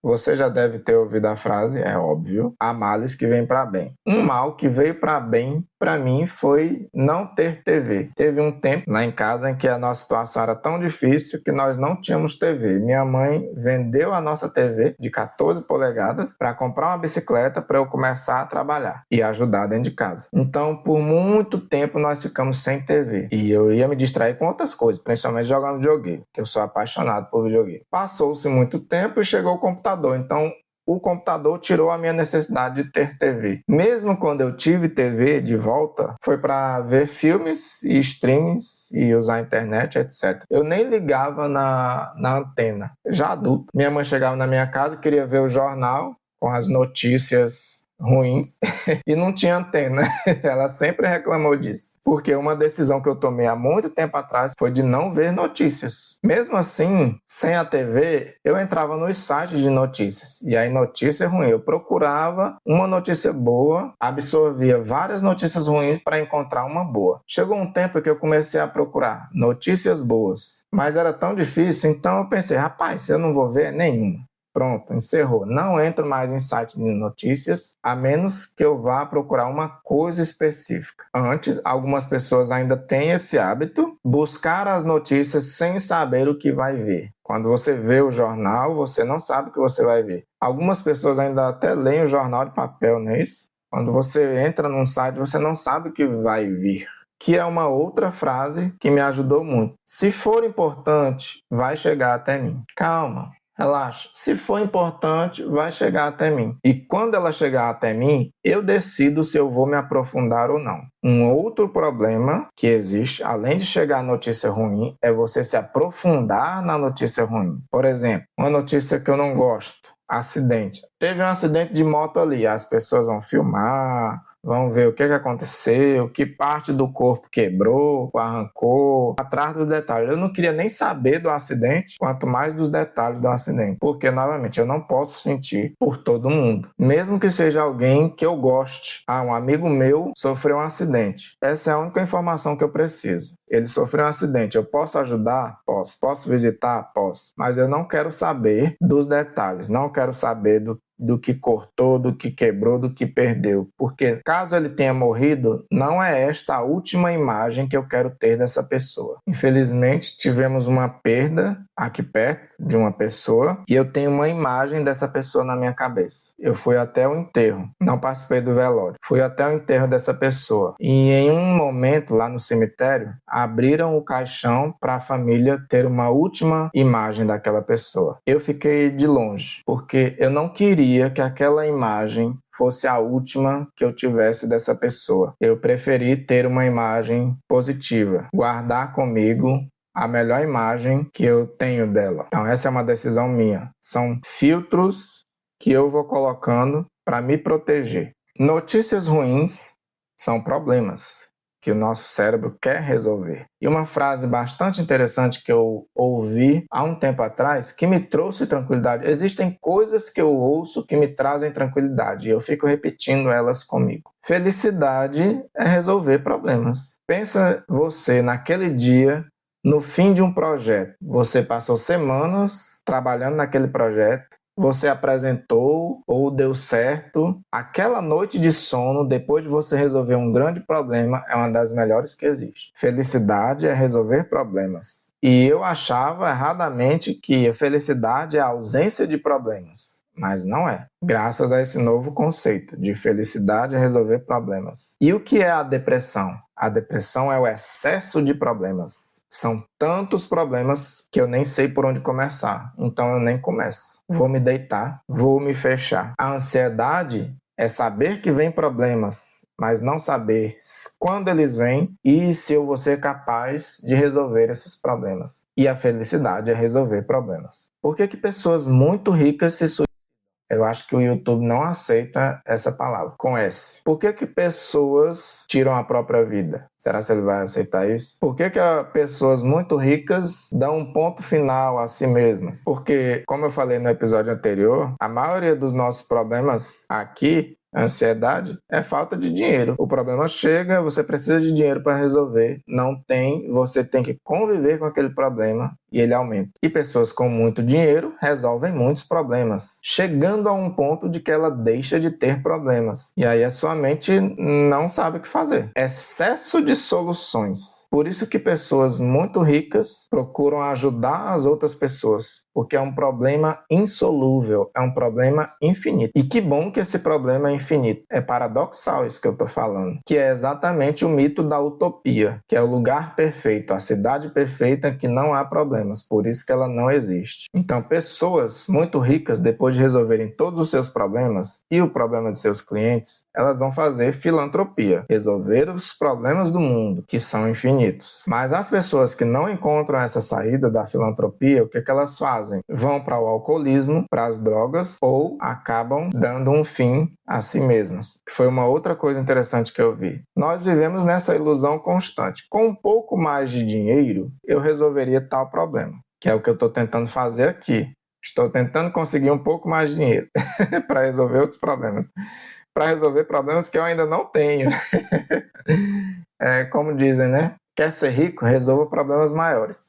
Você já deve ter ouvido a frase, é óbvio, há males que vêm para bem. Um mal que veio para bem, para mim, foi não ter TV. Teve um tempo lá em casa em que a nossa situação era tão difícil que nós não tínhamos TV. Minha mãe vendeu a nossa TV de 14 polegadas para comprar uma bicicleta para eu começar a trabalhar e ajudar dentro de casa. Então, por muito tempo, nós ficamos sem TV. E eu ia me distrair com outras coisas, principalmente jogando videogame, que eu sou apaixonado por videogame. Passou-se muito tempo e chegou o computador. Então, o computador tirou a minha necessidade de ter TV. Mesmo quando eu tive TV de volta, foi para ver filmes e streams e usar a internet, etc. Eu nem ligava na antena. Já adulto, minha mãe chegava na minha casa, queria ver o jornal com as notícias ruins e não tinha antena. Ela sempre reclamou disso. Porque uma decisão que eu tomei há muito tempo atrás foi de não ver notícias. Mesmo assim, sem a TV, eu entrava nos sites de notícias. E aí, notícia ruim. Eu procurava uma notícia boa, absorvia várias notícias ruins para encontrar uma boa. Chegou um tempo que eu comecei a procurar notícias boas. Mas era tão difícil, então eu pensei, rapaz, eu não vou ver nenhuma. Pronto, encerrou. Não entro mais em site de notícias, a menos que eu vá procurar uma coisa específica. Antes, algumas pessoas ainda têm esse hábito, buscar as notícias sem saber o que vai ver. Quando você vê o jornal, você não sabe o que você vai ver. Algumas pessoas ainda até leem o jornal de papel, não é isso? Quando você entra num site, você não sabe o que vai vir. Que é uma outra frase que me ajudou muito. Se for importante, vai chegar até mim. Calma. Relaxa, se for importante, vai chegar até mim. E quando ela chegar até mim, eu decido se eu vou me aprofundar ou não. Um outro problema que existe, além de chegar a notícia ruim, é você se aprofundar na notícia ruim. Por exemplo, uma notícia que eu não gosto, acidente. Teve um acidente de moto ali, as pessoas vão filmar, vamos ver o que aconteceu, que parte do corpo quebrou, arrancou, atrás dos detalhes. Eu não queria nem saber do acidente, quanto mais dos detalhes do acidente. Porque, novamente, eu não posso sentir por todo mundo. Mesmo que seja alguém que eu goste. Ah, um amigo meu sofreu um acidente. Essa é a única informação que eu preciso. Ele sofreu um acidente. Eu posso ajudar? Posso. Posso visitar? Posso. Mas eu não quero saber dos detalhes. Não quero saber do que cortou, do que quebrou, do que perdeu. Porque caso ele tenha morrido, não é esta a última imagem que eu quero ter dessa pessoa. Infelizmente, tivemos uma perda aqui perto de uma pessoa e eu tenho uma imagem dessa pessoa na minha cabeça. Eu fui até o enterro, não participei do velório. Fui até o enterro dessa pessoa e em um momento lá no cemitério, abriram o caixão para a família ter uma última imagem daquela pessoa. Eu fiquei de longe, porque eu não queria que aquela imagem fosse a última que eu tivesse dessa pessoa. Eu preferi ter uma imagem positiva, guardar comigo a melhor imagem que eu tenho dela. Então essa é uma decisão minha. São filtros que eu vou colocando para me proteger. Notícias ruins são problemas que o nosso cérebro quer resolver. E uma frase bastante interessante que eu ouvi há um tempo atrás, que me trouxe tranquilidade. Existem coisas que eu ouço que me trazem tranquilidade, e eu fico repetindo elas comigo. Felicidade é resolver problemas. Pensa você naquele dia, no fim de um projeto. Você passou semanas trabalhando naquele projeto, você apresentou ou deu certo. Aquela noite de sono, depois de você resolver um grande problema, é uma das melhores que existe. Felicidade é resolver problemas. E eu achava erradamente que a felicidade é a ausência de problemas. Mas não é. Graças a esse novo conceito de felicidade é resolver problemas. E o que é a depressão? A depressão é o excesso de problemas. São tantos problemas que eu nem sei por onde começar. Então eu nem começo. Vou me deitar, vou me fechar. A ansiedade é saber que vem problemas, mas não saber quando eles vêm e se eu vou ser capaz de resolver esses problemas. E a felicidade é resolver problemas. Por que pessoas muito ricas se suicidam? Eu acho que o YouTube não aceita essa palavra, com S. Por que pessoas tiram a própria vida? Será que ele vai aceitar isso? Por que pessoas muito ricas dão um ponto final a si mesmas? Porque, como eu falei no episódio anterior, a maioria dos nossos problemas aqui, a ansiedade, é falta de dinheiro. O problema chega, você precisa de dinheiro para resolver. Não tem, você tem que conviver com aquele problema e ele aumenta. E pessoas com muito dinheiro resolvem muitos problemas, chegando a um ponto de que ela deixa de ter problemas. E aí a sua mente não sabe o que fazer. Excesso de soluções. Por isso que pessoas muito ricas procuram ajudar as outras pessoas, porque é um problema insolúvel, é um problema infinito. E que bom que esse problema é infinito. É paradoxal isso que eu estou falando, que é exatamente o mito da utopia, que é o lugar perfeito, a cidade perfeita que não há problemas, por isso que ela não existe. Então, pessoas muito ricas, depois de resolverem todos os seus problemas e o problema de seus clientes, elas vão fazer filantropia, resolver os problemas do mundo, que são infinitos. Mas as pessoas que não encontram essa saída da filantropia, o que elas fazem? Vão para o alcoolismo, para as drogas ou acabam dando um fim a si mesmas. Foi uma outra coisa interessante que eu vi. Nós vivemos nessa ilusão constante. Com um pouco mais de dinheiro, eu resolveria tal problema, que é o que eu estou tentando fazer aqui. Estou tentando conseguir um pouco mais de dinheiro para resolver outros problemas. Para resolver problemas que eu ainda não tenho. É como dizem, né? Quer ser rico? Resolva problemas maiores.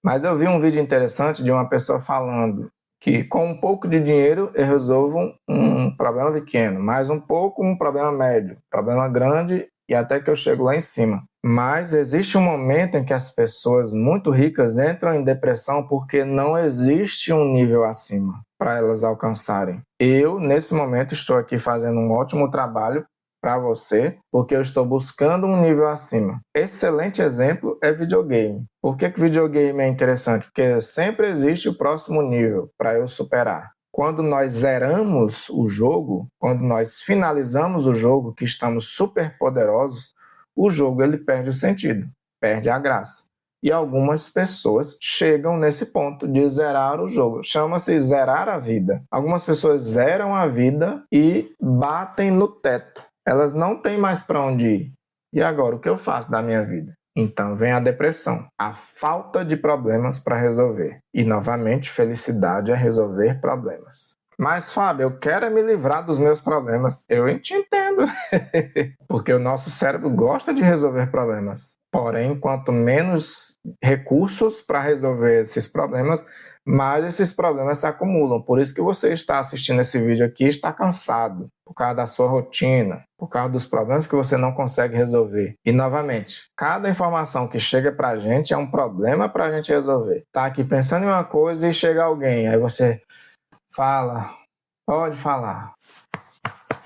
Mas eu vi um vídeo interessante de uma pessoa falando que com um pouco de dinheiro eu resolvo um problema pequeno, mais um pouco um problema médio, problema grande e até que eu chego lá em cima. Mas existe um momento em que as pessoas muito ricas entram em depressão porque não existe um nível acima para elas alcançarem. Eu, nesse momento, estou aqui fazendo um ótimo trabalho para você, porque eu estou buscando um nível acima. Excelente exemplo é videogame. Por que videogame é interessante? Porque sempre existe o próximo nível para eu superar. Quando nós zeramos o jogo, quando nós finalizamos o jogo, que estamos super poderosos, o jogo ele perde o sentido, perde a graça. E algumas pessoas chegam nesse ponto de zerar o jogo. Chama-se zerar a vida. Algumas pessoas zeram a vida e batem no teto. Elas não têm mais para onde ir. E agora, o que eu faço da minha vida? Então vem a depressão, a falta de problemas para resolver. E novamente, felicidade é resolver problemas. Mas, Fábio, eu quero me livrar dos meus problemas. Eu te entendo. Porque o nosso cérebro gosta de resolver problemas. Porém, quanto menos recursos para resolver esses problemas, mais esses problemas se acumulam. Por isso que você está assistindo esse vídeo aqui e está cansado, por causa da sua rotina, por causa dos problemas que você não consegue resolver. E, novamente, cada informação que chega para a gente é um problema para a gente resolver. Tá aqui pensando em uma coisa e chega alguém, aí você fala, pode falar,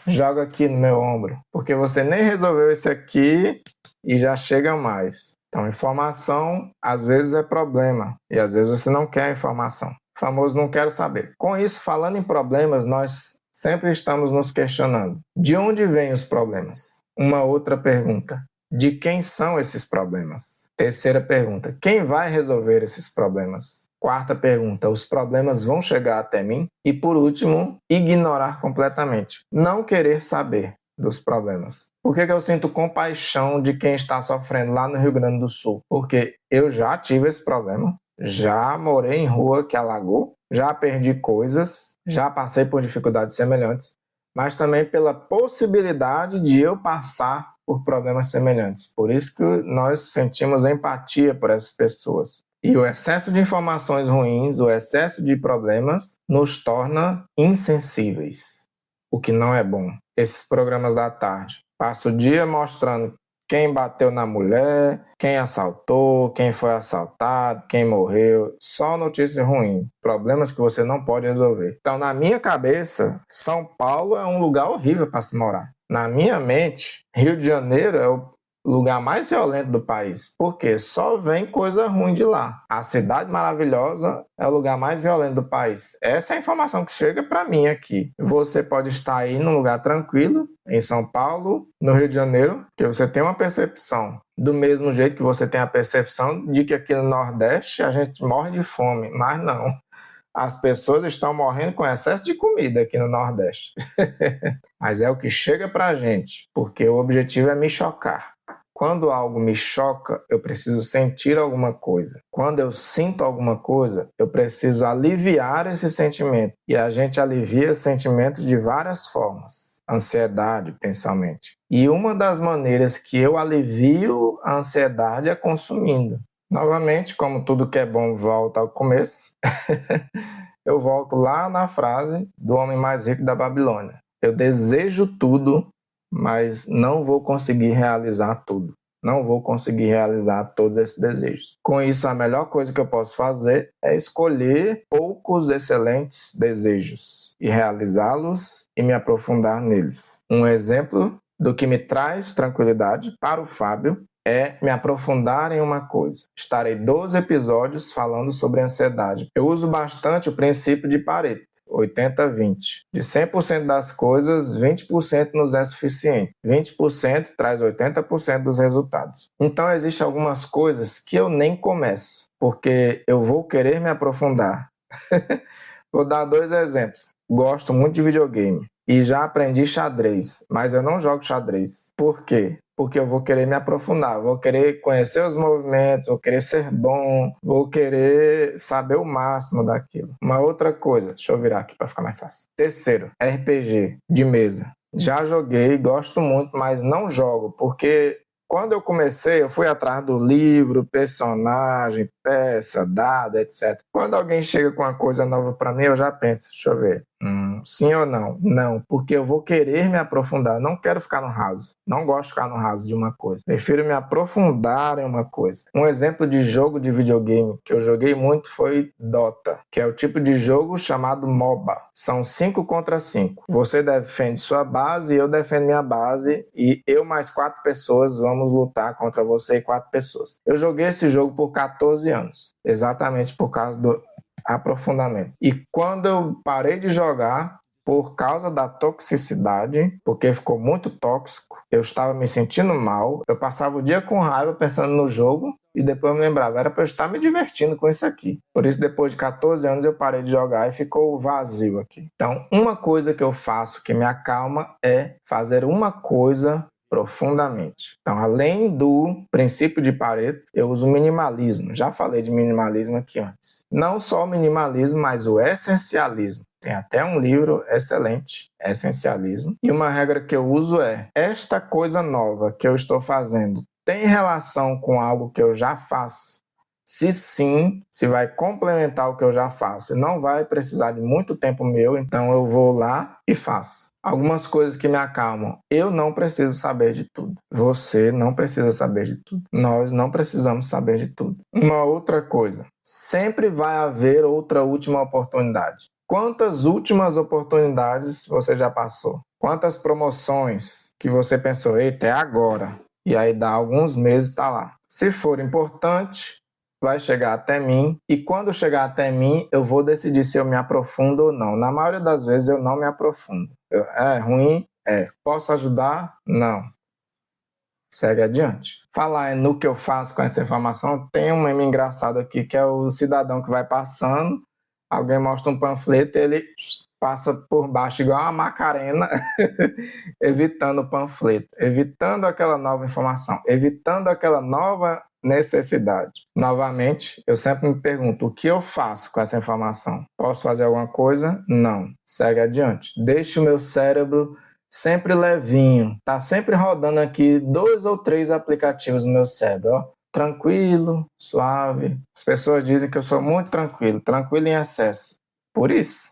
joga aqui no meu ombro, porque você nem resolveu esse aqui e já chega mais. Então, informação às vezes é problema e às vezes você não quer informação. O famoso não quero saber. Com isso, falando em problemas, nós sempre estamos nos questionando: de onde vêm os problemas? Uma outra pergunta: de quem são esses problemas? Terceira pergunta: quem vai resolver esses problemas? Quarta pergunta: os problemas vão chegar até mim? E por último, ignorar completamente. Não querer saber dos problemas. Por que eu sinto compaixão de quem está sofrendo lá no Rio Grande do Sul? Porque eu já tive esse problema, já morei em rua que alagou, já perdi coisas, já passei por dificuldades semelhantes, mas também pela possibilidade de eu passar por problemas semelhantes. Por isso que nós sentimos empatia por essas pessoas. E o excesso de informações ruins, o excesso de problemas, nos torna insensíveis, o que não é bom. Esses programas da tarde, passa o dia mostrando quem bateu na mulher, quem assaltou, quem foi assaltado, quem morreu, só notícia ruim, problemas que você não pode resolver. Então, na minha cabeça, São Paulo é um lugar horrível para se morar. Na minha mente, Rio de Janeiro é o lugar mais violento do país, porque só vem coisa ruim de lá. A cidade maravilhosa é o lugar mais violento do país. Essa é a informação que chega para mim aqui. Você pode estar aí num lugar tranquilo, em São Paulo, no Rio de Janeiro, que você tem uma percepção, do mesmo jeito que você tem a percepção de que aqui no Nordeste a gente morre de fome, mas não. As pessoas estão morrendo com excesso de comida aqui no Nordeste. Mas é o que chega pra gente, porque o objetivo é me chocar. Quando algo me choca, eu preciso sentir alguma coisa. Quando eu sinto alguma coisa, eu preciso aliviar esse sentimento. E a gente alivia sentimentos de várias formas. Ansiedade, principalmente. E uma das maneiras que eu alivio a ansiedade é consumindo. Novamente, como tudo que é bom volta ao começo, eu volto lá na frase do homem mais rico da Babilônia. Eu desejo tudo, mas não vou conseguir realizar tudo. Não vou conseguir realizar todos esses desejos. Com isso, a melhor coisa que eu posso fazer é escolher poucos excelentes desejos e realizá-los e me aprofundar neles. Um exemplo do que me traz tranquilidade para o Fábio é me aprofundar em uma coisa. Estarei 12 episódios falando sobre ansiedade. Eu uso bastante o princípio de Pareto. 80-20. De 100% das coisas, 20% nos é suficiente. 20% traz 80% dos resultados. Então, existem algumas coisas que eu nem começo, porque eu vou querer me aprofundar. Vou dar 2 exemplos. Gosto muito de videogame e já aprendi xadrez, mas eu não jogo xadrez. Por quê? Porque eu vou querer me aprofundar, vou querer conhecer os movimentos, vou querer ser bom, vou querer saber o máximo daquilo. Uma outra coisa, deixa eu virar aqui para ficar mais fácil. Terceiro, RPG de mesa. Já joguei, gosto muito, mas não jogo, porque quando eu comecei, eu fui atrás do livro, personagem, peça, dado, etc. Quando alguém chega com uma coisa nova para mim, eu já penso, deixa eu ver, sim ou não? Não, porque eu vou querer me aprofundar, não quero ficar no raso, não gosto de ficar no raso de uma coisa, prefiro me aprofundar em uma coisa. Um exemplo de jogo de videogame que eu joguei muito foi Dota, que é o tipo de jogo chamado MOBA. São 5 contra 5. Você defende sua base, eu defendo minha base, e eu mais 4 pessoas vamos lutar contra você e 4 pessoas. Eu joguei esse jogo por 14 anos, exatamente por causa do aprofundamento. E quando eu parei de jogar, por causa da toxicidade, porque ficou muito tóxico, eu estava me sentindo mal, eu passava o dia com raiva pensando no jogo e depois eu me lembrava, era para eu estar me divertindo com isso aqui. Por isso, depois de 14 anos, eu parei de jogar e ficou vazio aqui. Então, uma coisa que eu faço que me acalma é fazer uma coisa profundamente. Então, além do princípio de Pareto, eu uso minimalismo. Já falei de minimalismo aqui antes. Não só o minimalismo, mas o essencialismo. Tem até um livro excelente, Essencialismo. E uma regra que eu uso é: esta coisa nova que eu estou fazendo tem relação com algo que eu já faço? Se sim, se vai complementar o que eu já faço, não vai precisar de muito tempo meu, então eu vou lá e faço. Algumas coisas que me acalmam. Eu não preciso saber de tudo. Você não precisa saber de tudo. Nós não precisamos saber de tudo. Uma outra coisa. Sempre vai haver outra última oportunidade. Quantas últimas oportunidades você já passou? Quantas promoções que você pensou, eita, é agora? E aí dá alguns meses, tá lá. Se for importante, vai chegar até mim, e quando chegar até mim, eu vou decidir se eu me aprofundo ou não. Na maioria das vezes eu não me aprofundo. É ruim? É. Posso ajudar? Não. Segue adiante. Falar no que eu faço com essa informação, tem um meme engraçado aqui, que é o cidadão que vai passando, alguém mostra um panfleto, ele passa por baixo igual uma Macarena, evitando o panfleto, evitando aquela nova informação, evitando aquela nova necessidade. Novamente, eu sempre me pergunto, o que eu faço com essa informação? Posso fazer alguma coisa? Não. Segue adiante. Deixe o meu cérebro sempre levinho. Tá sempre rodando aqui 2 ou 3 aplicativos no meu cérebro, ó. Tranquilo, suave. As pessoas dizem que eu sou muito tranquilo, tranquilo em excesso. Por isso.